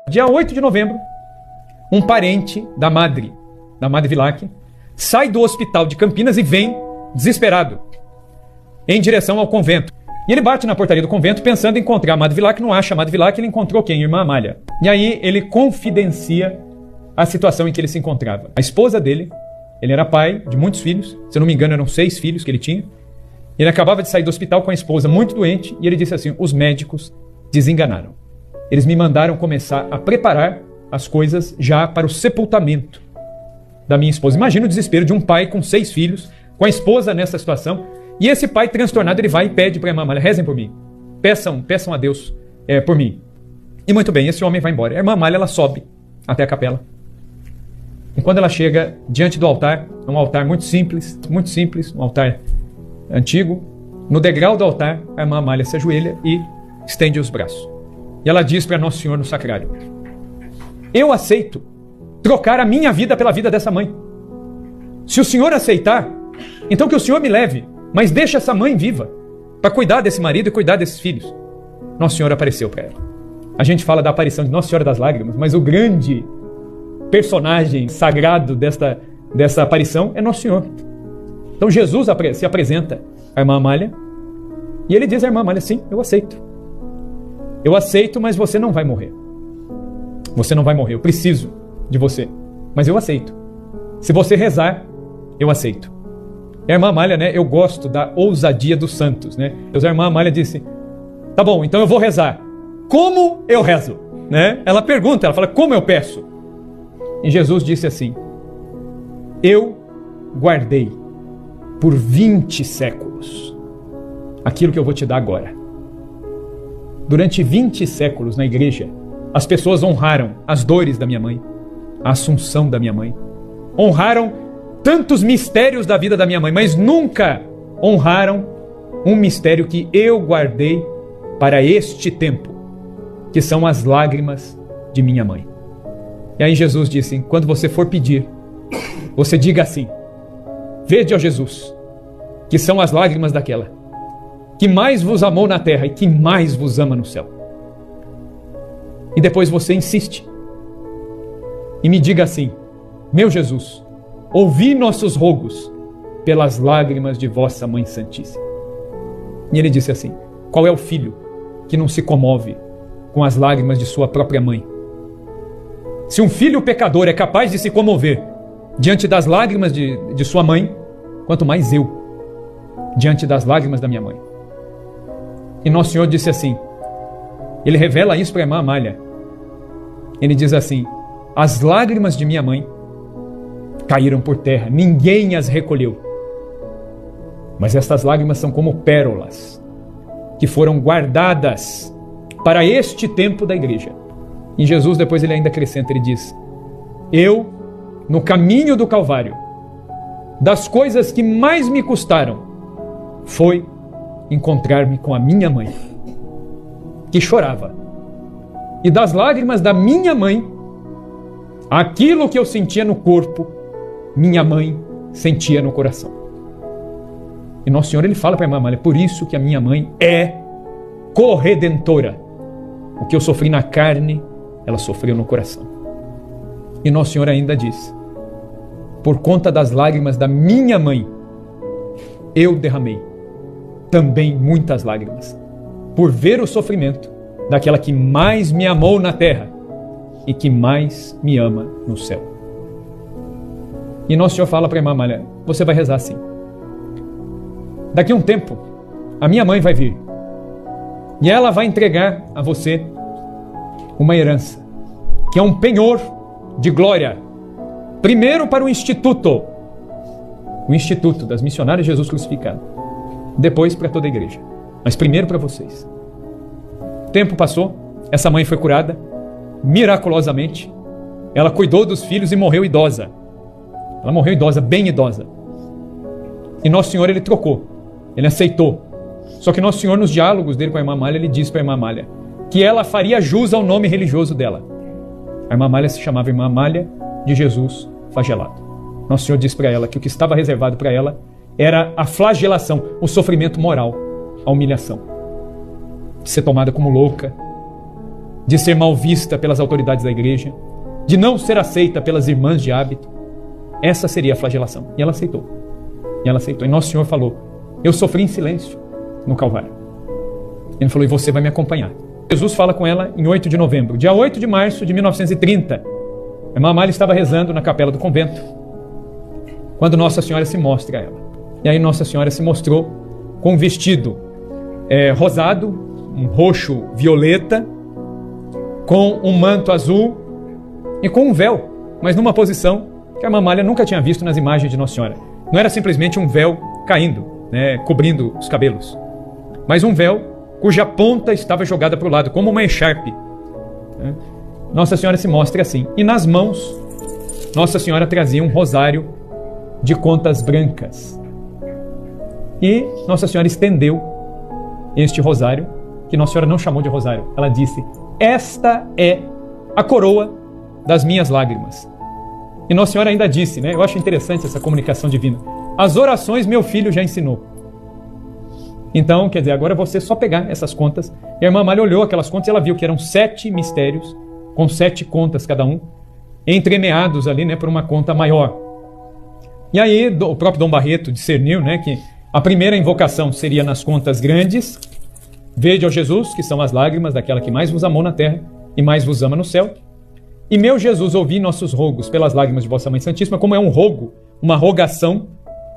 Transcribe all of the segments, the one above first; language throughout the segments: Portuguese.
Dia 8 de novembro, um parente da Madre Vilac, sai do hospital de Campinas e vem, desesperado, em direção ao convento. E ele bate na portaria do convento pensando em encontrar a Madre Vilac, não acha a Madre Vilac, ele encontrou quem? Irmã Amália. E aí ele confidencia a situação em que ele se encontrava. A esposa dele, ele era pai de muitos filhos, se eu não me engano eram 6 filhos que ele tinha. Ele acabava de sair do hospital com a esposa muito doente e ele disse assim: os médicos desenganaram. Eles me mandaram começar a preparar as coisas já para o sepultamento da minha esposa. Imagina o desespero de um pai com 6 filhos, com a esposa nessa situação. E esse pai transtornado, ele vai e pede para a irmã Amália: rezem por mim, peçam a Deus por mim. E muito bem, esse homem vai embora. A irmã Amália, ela sobe até a capela. E quando ela chega diante do altar, um altar muito simples, um altar antigo, no degrau do altar, a irmã Amália se ajoelha e estende os braços. E ela diz para Nosso Senhor no sacrário: eu aceito trocar a minha vida pela vida dessa mãe. Se o Senhor aceitar, então que o Senhor me leve, mas deixa essa mãe viva para cuidar desse marido e cuidar desses filhos. Nosso Senhor apareceu para ela. A gente fala da aparição de Nossa Senhora das Lágrimas, mas o grande personagem sagrado dessa aparição é Nosso Senhor. Então Jesus se apresenta à irmã Amália e ele diz à irmã Amália: sim, eu aceito. Eu aceito, mas você não vai morrer. Você não vai morrer, eu preciso de você, mas eu aceito. Se você rezar, eu aceito. E a irmã Amália, né, eu gosto da ousadia dos santos, né? A irmã Amália disse: tá bom, então eu vou rezar. Como eu rezo? Né? Ela pergunta, ela fala: como eu peço? E Jesus disse assim: eu guardei por 20 séculos aquilo que eu vou te dar agora. Durante 20 séculos na igreja, as pessoas honraram as dores da minha mãe, a assunção da minha mãe, honraram tantos mistérios da vida da minha mãe, mas nunca honraram um mistério que eu guardei para este tempo, que são as lágrimas de minha mãe. E aí Jesus disse: quando você for pedir, você diga assim: vede, ó Jesus, que são as lágrimas daquela que mais vos amou na terra e que mais vos ama no céu. E depois você insiste e me diga assim: meu Jesus, ouvi nossos rogos pelas lágrimas de vossa Mãe Santíssima. E ele disse assim: qual é o filho que não se comove com as lágrimas de sua própria mãe? Se um filho pecador é capaz de se comover diante das lágrimas de sua mãe, quanto mais eu, diante das lágrimas da minha mãe. E Nosso Senhor disse assim, ele revela isso para a irmã Amália. Ele diz assim: as lágrimas de minha mãe caíram por terra, ninguém as recolheu. Mas estas lágrimas são como pérolas que foram guardadas para este tempo da igreja. E Jesus depois ele ainda acrescenta, ele diz: eu, no caminho do Calvário, das coisas que mais me custaram, foi encontrar-me com a minha mãe, que chorava. E das lágrimas da minha mãe, aquilo que eu sentia no corpo, minha mãe sentia no coração. E Nosso Senhor ele fala para a irmã Amália: por isso que a minha mãe é corredentora. O que eu sofri na carne, ela sofreu no coração. E Nosso Senhor ainda diz: por conta das lágrimas da minha mãe, eu derramei também muitas lágrimas, por ver o sofrimento daquela que mais me amou na terra e que mais me ama no céu. E Nosso Senhor fala para a irmã Amália: você vai rezar assim. Daqui a um tempo, a minha mãe vai vir e ela vai entregar a você uma herança, que é um penhor de glória. Primeiro para o Instituto das Missionárias de Jesus Crucificado. Depois para toda a igreja. Mas primeiro para vocês. O tempo passou, essa mãe foi curada, miraculosamente. Ela cuidou dos filhos e morreu idosa. Ela morreu idosa, bem idosa. E Nosso Senhor, ele trocou. Ele aceitou. Só que Nosso Senhor, nos diálogos dele com a irmã Amália, ele disse para a irmã Amália que ela faria jus ao nome religioso dela. A irmã Amália se chamava Irmã Amália de Jesus Flagelado. Nosso Senhor disse para ela que o que estava reservado para ela era a flagelação, o sofrimento moral, a humilhação. De ser tomada como louca, de ser mal vista pelas autoridades da igreja, de não ser aceita pelas irmãs de hábito. Essa seria a flagelação. E ela aceitou. E Nosso Senhor falou: eu sofri em silêncio no Calvário. Ele falou: e você vai me acompanhar. Jesus fala com ela em 8 de novembro. Dia 8 de março de 1930, a irmã Amália estava rezando na capela do convento, quando Nossa Senhora se mostra a ela. E aí Nossa Senhora se mostrou com um vestido rosado, um roxo violeta, com um manto azul e com um véu, mas numa posição que a irmã Amália nunca tinha visto nas imagens de Nossa Senhora. Não era simplesmente um véu caindo, cobrindo os cabelos, mas um véu cuja ponta estava jogada para o lado, como uma echarpe. Nossa Senhora se mostra assim. E nas mãos, Nossa Senhora trazia um rosário de contas brancas. E Nossa Senhora estendeu este rosário, que Nossa Senhora não chamou de rosário. Ela disse: esta é a coroa das minhas lágrimas. E Nossa Senhora ainda disse, eu acho interessante essa comunicação divina: as orações meu filho já ensinou. Então, quer dizer, agora é você só pegar essas contas. E a irmã Amália olhou aquelas contas e ela viu que eram 7 mistérios, com 7 contas cada um, entremeados ali, por uma conta maior. E aí o próprio Dom Barreto discerniu, que a primeira invocação seria nas contas grandes: vede, ó Jesus, que são as lágrimas daquela que mais vos amou na terra e mais vos ama no céu. E meu Jesus, ouvi nossos rogos pelas lágrimas de vossa Mãe Santíssima. Como é um rogo, uma rogação,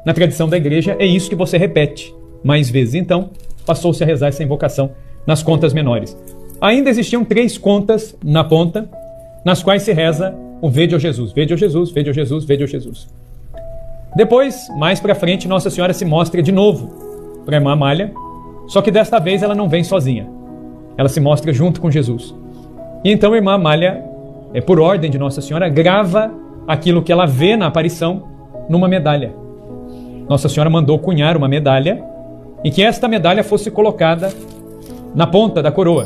na tradição da igreja, é isso que você repete mais vezes. Então, passou-se a rezar essa invocação nas contas menores. Ainda existiam 3 contas na ponta, nas quais se reza o vede, ó Jesus, vede, ó Jesus, vede, ó Jesus, vede, ó Jesus. Depois, mais para frente, Nossa Senhora se mostra de novo para a irmã Amália, só que desta vez ela não vem sozinha. Ela se mostra junto com Jesus. E então a irmã Amália, por ordem de Nossa Senhora, grava aquilo que ela vê na aparição numa medalha. Nossa Senhora mandou cunhar uma medalha e que esta medalha fosse colocada na ponta da coroa.